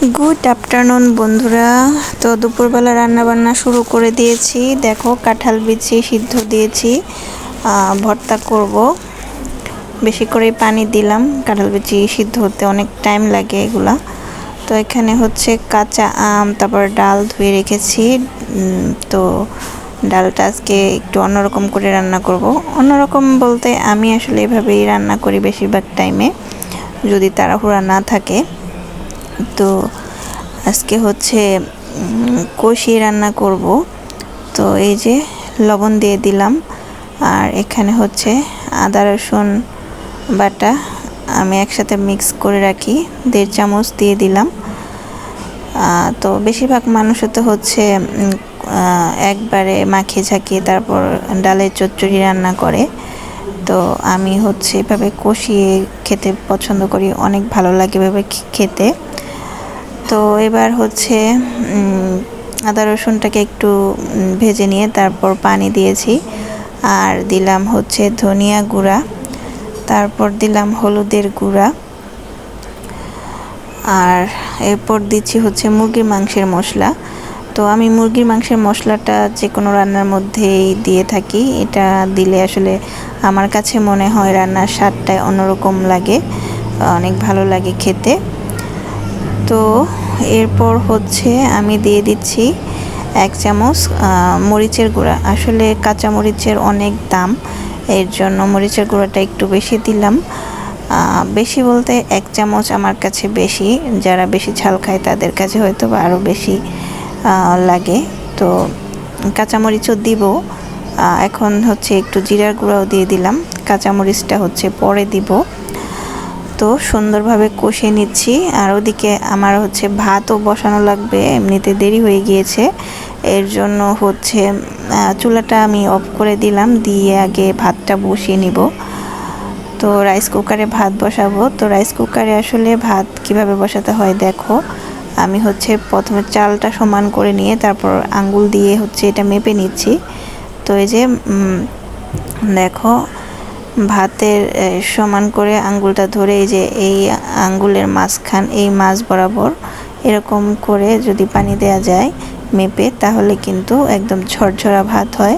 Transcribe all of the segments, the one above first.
Good afternoon বন্ধুরা। তো দুপুরবেলা রান্নাবান্না শুরু করে দিয়েছি। দেখো কাঁঠাল বিচি সিদ্ধ দিয়েছি, ভর্তা করব। বেশি করে পানি দিলাম, কাঁঠাল বিচি সিদ্ধ হতে অনেক টাইম লাগে এগুলা। তো এখানে হচ্ছে কাঁচা আম, তারপর ডাল ধুয়ে রেখেছি। তো ডালটা আজকে একটু অন্যরকম করে রান্না করব। অন্যরকম বলতে আমি আসলে এভাবেই রান্না করি বেশিরভাগ টাইমে, যদি তাড়াহুড়া না থাকে। তো আজকে হচ্ছে কষিয়ে রান্না করব। তো এই যে লবণ দিয়ে দিলাম, আর এখানে হচ্ছে আদা রসুন বাটা আমি একসাথে মিক্স করে রাখি, 1.5 চামচ দিয়ে দিলাম। তো বেশিরভাগ মানুষ তো হচ্ছে একবারে মাখিয়ে ঝাঁকিয়ে তারপর ডালের চচ্চড়ি রান্না করে। তো আমি হচ্ছে এভাবে কষিয়ে খেতে পছন্দ করি, অনেক ভালো লাগে এভাবে খেতে। তো এবার হচ্ছে আদা রসুনটাকে একটু ভেজে নিয়ে তারপর পানি দিয়েছি, আর দিলাম হচ্ছে ধনিয়া গুঁড়া, তারপর দিলাম হলুদের গুঁড়া, আর এরপর দিচ্ছি হচ্ছে মুরগির মাংসের মশলা। তো আমি মুরগির মাংসের মশলাটা যে কোনো রান্নার মধ্যেই দিয়ে থাকি। এটা দিলে আসলে আমার কাছে মনে হয় রান্নার স্বাদটাই অন্যরকম লাগে, অনেক ভালো লাগে খেতে। তো এরপর হচ্ছে আমি দিয়ে দিচ্ছি 1 চামচ মরিচের গুঁড়া। আসলে কাঁচা মরিচের অনেক দাম, এর জন্য মরিচের গুঁড়াটা একটু বেশি দিলাম। বেশি বলতে 1 চামচ আমার কাছে বেশি, যারা বেশি ঝাল খায় তাদের কাছে হয়তো বা আরও বেশি লাগে। তো কাঁচামরিচও দিব। এখন হচ্ছে একটু জিরার গুঁড়াও দিয়ে দিলাম, কাঁচামরিচটা হচ্ছে পরে দিব। তো সুন্দরভাবে কষিয়ে নিচ্ছি, আর ওদিকে আমার হচ্ছে ভাতও বসানো লাগবে, এমনিতে দেরি হয়ে গিয়েছে। এর জন্য হচ্ছে চুলাটা আমি অফ করে দিলাম, দিয়ে আগে ভাতটা বসিয়ে নিব। তো রাইস কুকারে ভাত বসাবো। তো রাইস কুকারে আসলে ভাত কিভাবে বসাতে হয় দেখো, আমি হচ্ছে প্রথমে চালটা সমান করে নিয়ে তারপর আঙ্গুল দিয়ে হচ্ছে এটা মেপে নিচ্ছি। তো এই যে দেখো ভাতের সমান করে আঙ্গুলটা ধরে এই যে এই আঙ্গুলের মাঝখান, এই মাঝ বরাবর এরকম করে যদি পানি দেয়া যায় মেপে, তাহলে কিন্তু একদম ঝরঝরা ভাত হয়।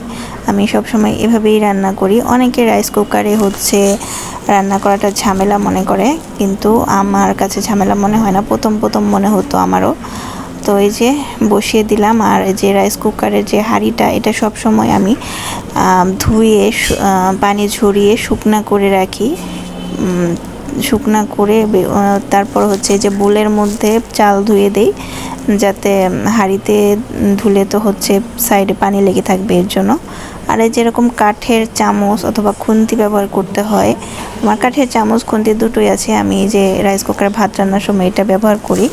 আমি সবসময় এভাবেই রান্না করি। অনেকে রাইস কুকারে হচ্ছে রান্না করাটা ঝামেলা মনে করে, কিন্তু আমার কাছে ঝামেলা মনে হয় না, প্রথম প্রথম মনে হতো আমারও। তো এই যে বসিয়ে দিলাম, আর যে রাইস কুকারের যে হাঁড়িটা, এটা সব সময় আমি ধুয়ে পানি ঝরিয়ে শুকনা করে রাখি। শুকনা করে তারপর হচ্ছে যে বোলের মধ্যে চাল ধুয়ে দেই, যাতে হাঁড়িতে ধুলে তো হচ্ছে সাইডে পানি লেগে থাকবে, এর জন্য। আর এই যেরকম কাঠের চামচ অথবা খুন্তি ব্যবহার করতে হয়, আমার কাঠের চামচ খুন্তি দুটোই আছে। আমি যে রাইস কুকারে ভাত রান্নার সময় এটা ব্যবহার করি,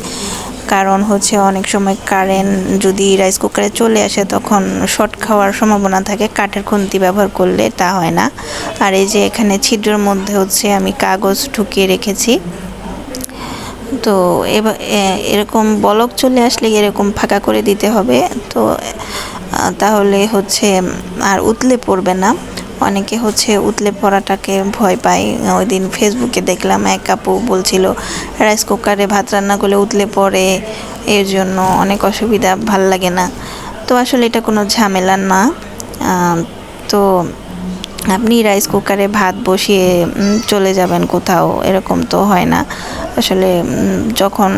কারণ হচ্ছে অনেক সময় কারেন্ট যদি রাইস কুকারে চলে আসে তখন শর্ট খাওয়ার সম্ভাবনা থাকে, কাঠের খুন্তি ব্যবহার করলে তা হয় না। আর এই যে এখানে ছিদ্রের মধ্যে হচ্ছে আমি কাগজ ঢুকিয়ে রেখেছি। তো এবার এরকম বলক চলে আসলে এরকম ফাঁকা করে দিতে হবে, তো তাহলে হচ্ছে আর উতলে পড়বে না। অনেকে হচ্ছে উতলে পড়াটাকে ভয় পায়। ওই দিন ফেসবুকে দেখলাম এক আপু বলছিল রাইস কুকারে ভাত রান্না করলে উতলে পড়ে, এর জন্য অনেক অসুবিধা, ভাল লাগে না। তো আসলে এটা কোনো ঝামেলা না। তো আপনি রাইস কুকারে ভাত বসিয়ে চলে যাবেন কোথাও, এরকম তো হয় না। আসলে যখন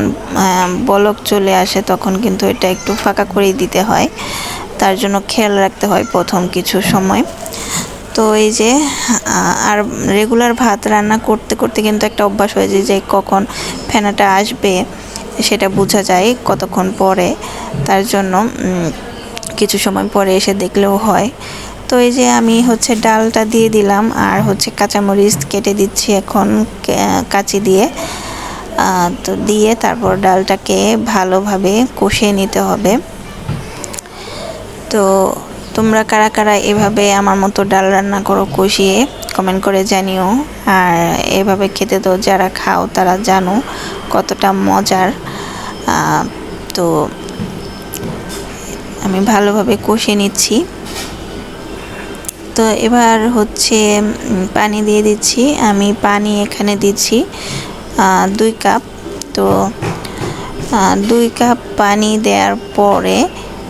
বলক চলে আসে তখন কিন্তু এটা একটু ফাঁকা করেই দিতে হয়, তার জন্য খেয়াল রাখতে হয় প্রথম কিছু সময়। তো এই যে আর রেগুলার ভাত রান্না করতে করতে কিন্তু একটা অভ্যাস হয়ে যায় যে কখন ফেনাটা আসবে সেটা বোঝা যায় কতক্ষণ পরে, তার জন্য কিছু সময় পরে এসে দেখলেও হয়। তো এই যে আমি হচ্ছে ডালটা দিয়ে দিলাম, আর হচ্ছে কাঁচামরিচ কেটে দিচ্ছি এখন কাঁচি দিয়ে। তো দিয়ে তারপর ডালটাকে ভালোভাবে কষিয়ে নিতে হবে। তো তোমরা কারা কারা এভাবে আমার মতো ডাল রান্না করো কষিয়ে, কমেন্ট করে জানিও। আর এভাবে খেতে তো যারা খাও তারা জানো কতটা মজার। তো আমি ভালোভাবে কষিয়ে নিচ্ছি। তো এবার হচ্ছে পানি দিয়ে দিচ্ছি। আমি পানি এখানে দিচ্ছি 2 কাপ। তো 2 কাপ পানি দেওয়ার পরে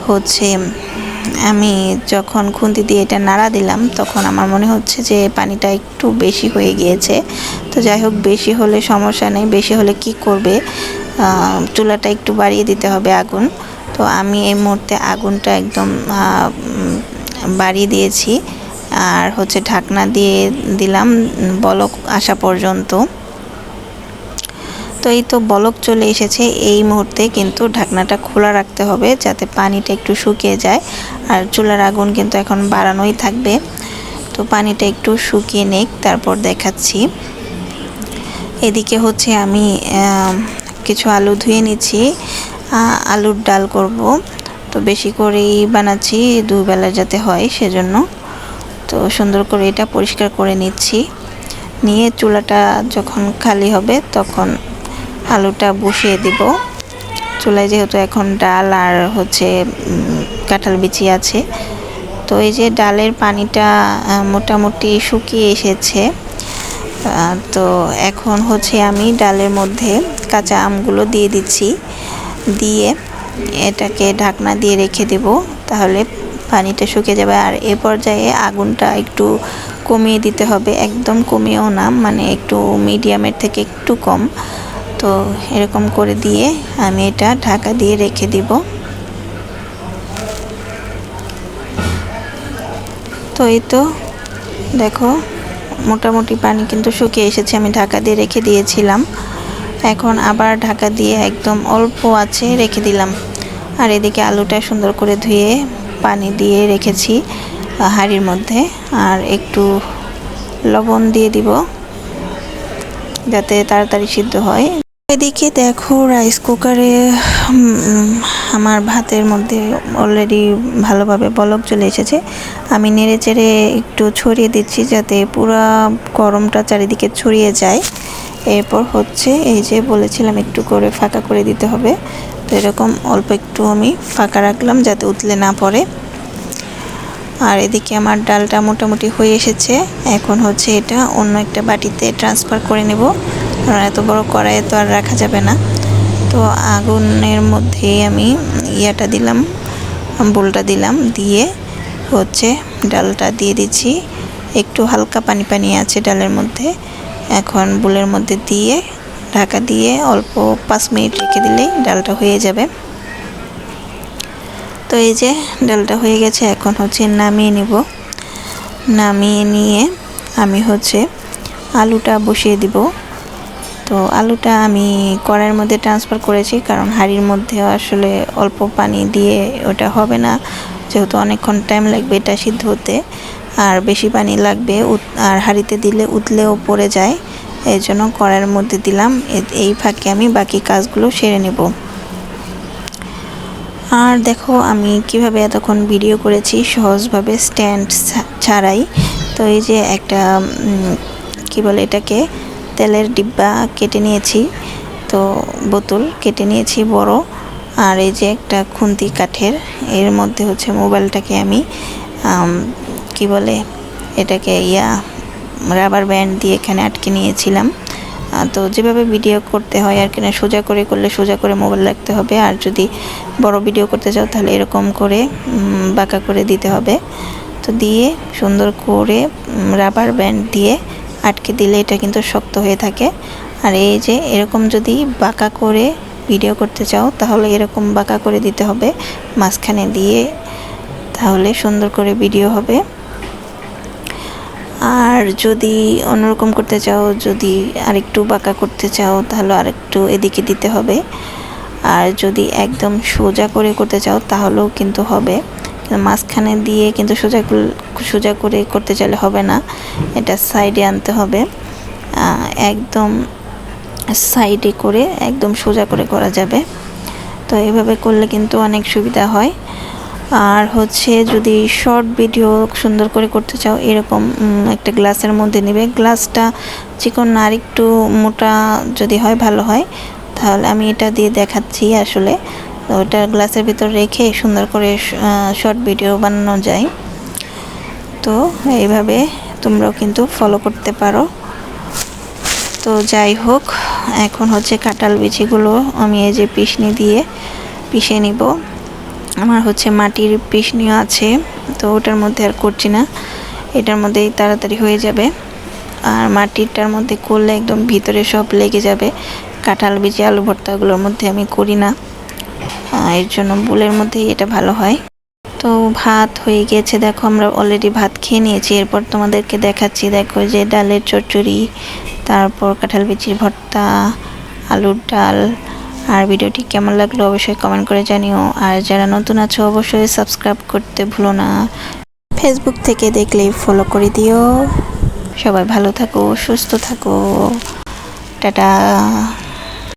হচ্ছে আমি যখন খুন্তি দিয়ে এটা নাড়া দিলাম তখন আমার মনে হচ্ছে যে পানিটা একটু বেশি হয়ে গিয়েছে। তো যাই হোক, বেশি হলে সমস্যা নেই, বেশি হলে কি করবে, চুলাটা একটু বাড়িয়ে দিতে হবে আগুন। তো আমি এই মুহূর্তে আগুনটা একদম বাড়িয়ে দিয়েছি আর হচ্ছে ঢাকনা দিয়ে দিলাম বলক আসা পর্যন্ত। তো এই তো বলক চলে এসেছে। এই মুহূর্তে কিন্তু ঢাকনাটা খোলা রাখতে হবে যাতে পানিটা একটু শুকিয়ে যায়। আর চুলার আগুন কিন্তু এখন বাড়ানোই থাকবে। তো পানিটা একটু শুকিয়ে নেক, তারপর দেখাচ্ছি। এদিকে হচ্ছে আমি কিছু আলু ধুয়ে নিচ্ছি, আলুর ডাল করব। তো বেশি করেই বানাচ্ছি, 2 বেলা যাতে হয় সেজন্য। তো সুন্দর করে এটা পরিষ্কার করে নিচ্ছি। নিয়ে চুলাটা যখন খালি হবে তখন আলুটা বসিয়ে দিব। চুলায় যেহেতু এখন ডাল আর হচ্ছে কাঁঠাল বিচি আছে। তো এই যে ডালের পানিটা মোটামুটি শুকিয়ে এসেছে। তো এখন হচ্ছে আমি ডালের মধ্যে কাঁচা আমগুলো দিয়ে দিচ্ছি, দিয়ে এটাকে ঢাকনা দিয়ে রেখে দেব, তাহলে পানিটা শুকিয়ে যাবে। আর এ পর্যায়ে আগুনটা একটু কমিয়ে দিতে হবে, একদম কমিয়েও না, মানে একটু মিডিয়ামের থেকে একটু কম। তো এরকম করে দিয়ে আমি এটা ঢাকা দিয়ে রেখে দিব। তো এই তো দেখো, মোটামুটি পানি কিন্তু শুকিয়ে এসেছে, আমি ঢাকা দিয়ে রেখে দিয়েছিলাম। এখন আবার ঢাকা দিয়ে একদম অল্প আছে রেখে দিলাম। আর এদিকে আলুটা সুন্দর করে ধুয়ে পানি দিয়ে রেখেছি হাঁড়ির মধ্যে, আর একটু লবণ দিয়ে দিব যাতে তাড়াতাড়ি সিদ্ধ হয়। এদিকে দেখো, রাইস কুকারে আমার ভাতের মধ্যে অলরেডি ভালোভাবে বলক চলে এসেছে। আমি নেড়ে চেড়ে একটু ছড়িয়ে দিচ্ছি যাতে পুরো গরমটা চারিদিকে ছড়িয়ে যায়। এরপর হচ্ছে এই যে বলেছিলাম একটু করে ফাঁকা করে দিতে হবে, তো এরকম অল্প একটু আমি ফাঁকা রাখলাম যাতে উতলে না পড়ে। আর এদিকে আমার ডালটা মোটামুটি হয়ে এসেছে। এখন হচ্ছে এটা অন্য একটা বাটিতে ট্রান্সফার করে নেব, কারণ এত বড় কড়াইয়ে তো আর রাখা যাবে না। তো আগুনের মধ্যে আমি ইয়াটা দিলাম, বোলটা দিলাম, দিয়ে হচ্ছে ডালটা দিয়ে দিচ্ছি। একটু হালকা পানি পানি আছে ডালের মধ্যে। এখন বোলের মধ্যে দিয়ে ঢাকা দিয়ে অল্প 5 মিনিট রেখে দিলেই ডালটা হয়ে যাবে। তো এই যে ডালটা হয়ে গেছে, এখন হচ্ছে নামিয়ে নিব। নামিয়ে নিয়ে আমি হচ্ছে আলুটা বসিয়ে দিব। তো আলুটা আমি কড়াইয়ের মধ্যে ট্রান্সফার করেছি, কারণ হাঁড়ির মধ্যে আসলে অল্প পানি দিয়ে ওটা হবে না, যেহেতু অনেকক্ষণ টাইম লাগবে এটা সিদ্ধ হতে, আর বেশি পানি লাগবে, আর হাঁড়িতে দিলে উতলেও পড়ে যায়। এই জন্য কড়াইয়ের মধ্যে দিলাম। এই ফাঁকে আমি বাকি কাজগুলো সেরে নেব। আর দেখো আমি কিভাবে এতক্ষণ ভিডিও করেছি সহজভাবে, স্ট্যান্ড ছাড়াই। তো এই যে একটা কি বলে এটাকে, তেলের ডিব্বা কেটে নিয়েছি, তো বোতল কেটে নিয়েছি বড়। আর এই যে একটা খুন্তি কাঠের, এর মধ্যে হচ্ছে মোবাইলটাকে আমি কি বলে এটাকে রাবার ব্যান্ড দিয়ে এখানে আটকে নিয়েছিলাম। তো যেভাবে ভিডিও করতে হয় আর কি, না সোজা করে করলে সোজা করে মোবাইল রাখতে হবে, আর যদি বড় ভিডিও করতে চাও তাহলে এরকম করে বাঁকা করে দিতে হবে। তো দিয়ে সুন্দর করে রাবার ব্যান্ড দিয়ে আটকে দিলে এটা কিন্তু শক্ত হয়ে থাকে। আর এই যে এরকম যদি বাঁকা করে ভিডিও করতে চাও তাহলে এরকম বাঁকা করে দিতে হবে মাঝখানে দিয়ে, তাহলে সুন্দর করে ভিডিও হবে। আর যদি অন্যরকম করতে চাও, যদি আরেকটু বাঁকা করতে চাও তাহলে আরেকটু এদিকে দিতে হবে। আর যদি একদম সোজা করে করতে চাও তাহলেও কিন্তু হবে, মাঝখানে দিয়ে কিন্তু সোজা করে করতে চাইলে হবে না, এটা সাইডে আনতে হবে। একদম সাইডে করে একদম সোজা করে করা যাবে। তো এভাবে করলে কিন্তু অনেক সুবিধা হয়। আর হচ্ছে যদি শর্ট ভিডিও সুন্দর করে করতে চাও, এরকম একটা গ্লাসের মধ্যে নেবে, গ্লাসটা চিকন না, আর একটু মোটা যদি হয় ভালো হয়। তাহলে আমি এটা দিয়ে দেখাচ্ছি আসলে, তো ওটা গ্লাসের ভিতর রেখে সুন্দর করে শর্ট ভিডিও বানানো যায়। তো এইভাবে তোমরাও কিন্তু ফলো করতে পারো। তো যাই হোক, এখন হচ্ছে কাঁঠাল বিচিগুলো আমি এই যে পিষনি দিয়ে পিষে নিব। আমার হচ্ছে মাটির পিষনিও আছে, তো ওটার মধ্যে আর করছি না, এটার মধ্যেই তাড়াতাড়ি হয়ে যাবে। আর মাটিরটার মধ্যে করলে একদম ভিতরে সব লেগে যাবে। কাঁঠাল বিচি আলু ভর্তাগুলোর মধ্যে আমি করি না, এর জন্য বুলের মধ্যেই এটা ভালো হয়। তো ভাত হয়ে গেছে, দেখো আমরা অলরেডি ভাত খেয়ে নিয়েছি। এরপর তোমাদেরকে দেখাচ্ছি, দেখো যে ডালের চচ্চড়ি, তারপর কাঁঠাল বিচির ভর্তা, আলুর ডাল। আর ভিডিওটি কেমন লাগলো অবশ্যই কমেন্ট করে জানিও। আর যারা নতুন আছো অবশ্যই সাবস্ক্রাইব করতে ভুলো না। ফেসবুক থেকে দেখলেই ফলো করে দিও। সবাই ভালো থাকো, সুস্থ থাকো, টাটা।